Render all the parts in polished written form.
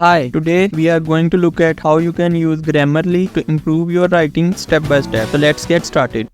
Hi, today we are going to look at how you can use Grammarly to improve your writing step by step. So let's get started.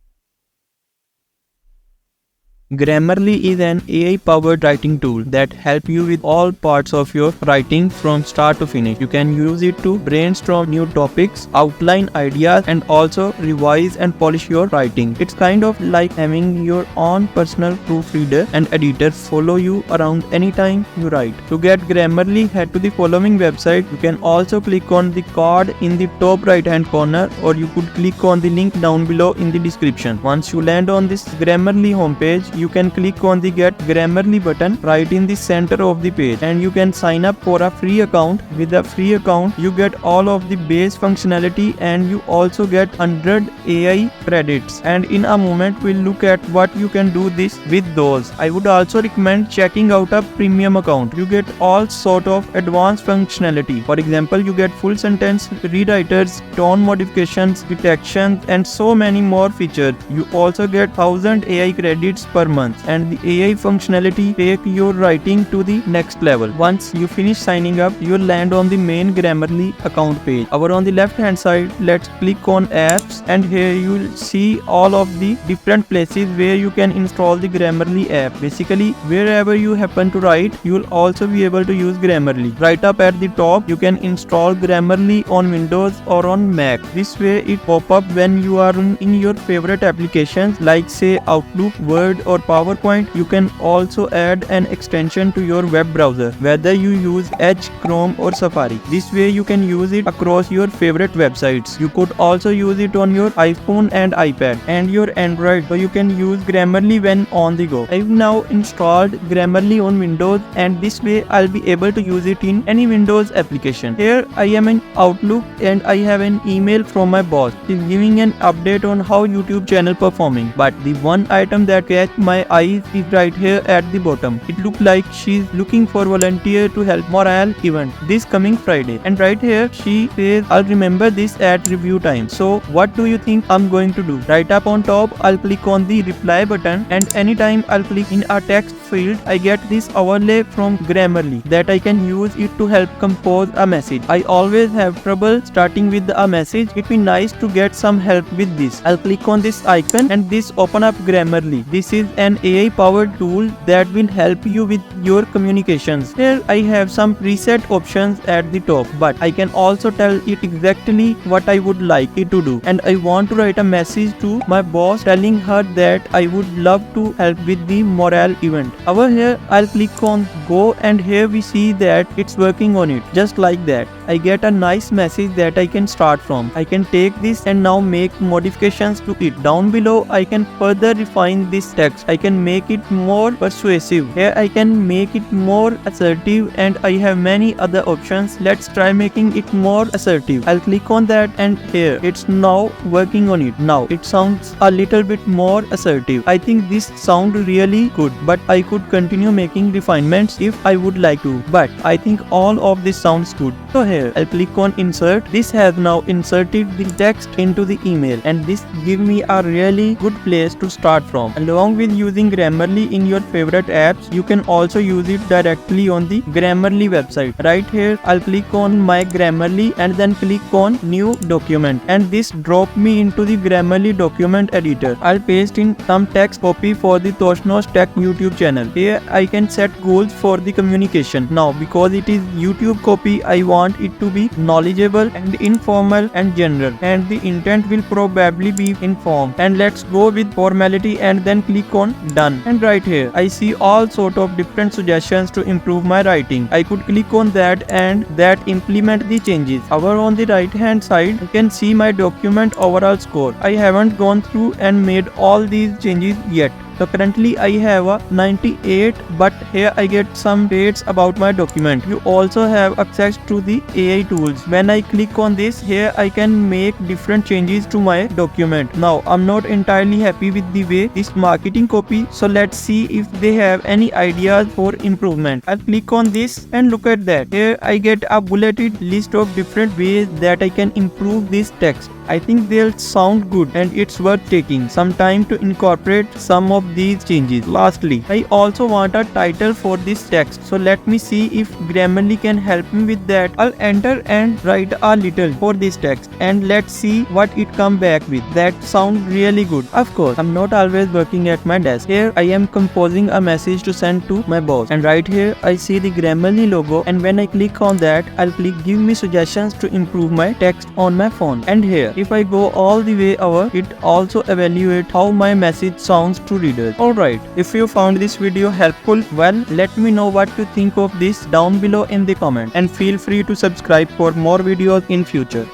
Grammarly is an AI-powered writing tool that helps you with all parts of your writing from start to finish. You can use it to brainstorm new topics, outline ideas, and also revise and polish your writing. It's kind of like having your own personal proofreader and editor follow you around anytime you write. To get Grammarly, head to the following website. You can also click on the card in the top right-hand corner, or you could click on the link down below in the description. Once you land on this Grammarly homepage, you can click on the Get Grammarly button right in the center of the page, and you can sign up for a free account. With a free account, you get all of the base functionality and you also get 100 AI credits. And in a moment, we'll look at what you can do this with those. I would also recommend checking out a premium account. You get all sort of advanced functionality. For example, you get full sentence rewriters, tone modifications, detection, and so many more features. You also get 1000 AI credits per month, and the AI functionality take your writing to the next level. Once you finish signing up, you'll land on the main Grammarly account page. Over on the left hand side, let's click on apps, and here you'll see all of the different places where you can install the Grammarly app. Basically, wherever you happen to write, you'll also be able to use Grammarly. Right up at the top, you can install Grammarly on Windows or on Mac. This way it pop up when you are in your favorite applications like say Outlook, Word, or PowerPoint. You can also add an extension to your web browser, whether you use Edge, Chrome, or Safari. This way you can use it across your favorite websites. You could also use it on your iPhone and iPad and your Android, so you can use Grammarly when on the go. I've now installed Grammarly on Windows, and this way I'll be able to use it in any Windows application. Here I am in Outlook, and I have an email from my boss. She's giving an update on how YouTube channel performing. But the one item that catch my eyes is right here at the bottom. It looks like she's looking for volunteer to help morale event this coming Friday. And right here she says, I'll remember this at review time. So what do you think I'm going to do? Right up on top, I'll click on the reply button, and anytime I'll click in a text field, I get this overlay from Grammarly that I can use it to help compose a message. I always have trouble starting with a message. It'd be nice to get some help with this. I'll click on this icon, and this open up Grammarly. This is an AI powered tool that will help you with your communications. Here I have some preset options at the top, but I can also tell it exactly what I would like it to do. And I want to write a message to my boss telling her that I would love to help with the morale event. Over here I'll click on go, and here we see that it's working on it. Just like that, I get a nice message that I can start from. I can take this and now make modifications to it. Down below I can further refine this text. I can make it more persuasive. Here I can make it more assertive, and I have many other options. Let's try making it more assertive. I'll click on that, and here it's now working on it. Now it sounds a little bit more assertive. I think this sounds really good, but I could continue making refinements if I would like to, but I think all of this sounds good. So here I'll click on insert. This has now inserted the text into the email, and this gives me a really good place to start from. Along with using Grammarly in your favorite apps, you can also use it directly on the Grammarly website. Right here I'll click on my Grammarly and then click on new document, and this drop me into the Grammarly document editor. I'll paste in some text copy for the TosnoshTech YouTube channel. Here I can set goals for the communication. Now because it is YouTube copy, I want it to be knowledgeable and informal and general, and the intent will probably be informed. And let's go with formality and then click on done. And right here I see all sort of different suggestions to improve my writing. I could click on that, and that implement the changes. Over on the right hand side, you can see my document overall score. I haven't gone through and made all these changes yet. So currently I have a 98, but here I get some dates about my document. You also have access to the AI tools. When I click on this, here I can make different changes to my document. Now I'm not entirely happy with the way this marketing copy, so let's see if they have any ideas for improvement. I'll click on this, and look at that. Here I get a bulleted list of different ways that I can improve this text. I think they'll sound good, and it's worth taking some time to incorporate some of with these changes. Lastly, I also want a title for this text, so let me see if Grammarly can help me with that. I'll enter and write a little for this text and let's see what it come back with. That sounds really good. Of course, I'm not always working at my desk. Here I am composing a message to send to my boss, and right here I see the Grammarly logo, and when I click on that, I'll click give me suggestions to improve my text on my phone. And here, if I go all the way over, it also evaluates how my message sounds to readers. Alright, if you found this video helpful, well, let me know what you think of this down below in the comment, and feel free to subscribe for more videos in future.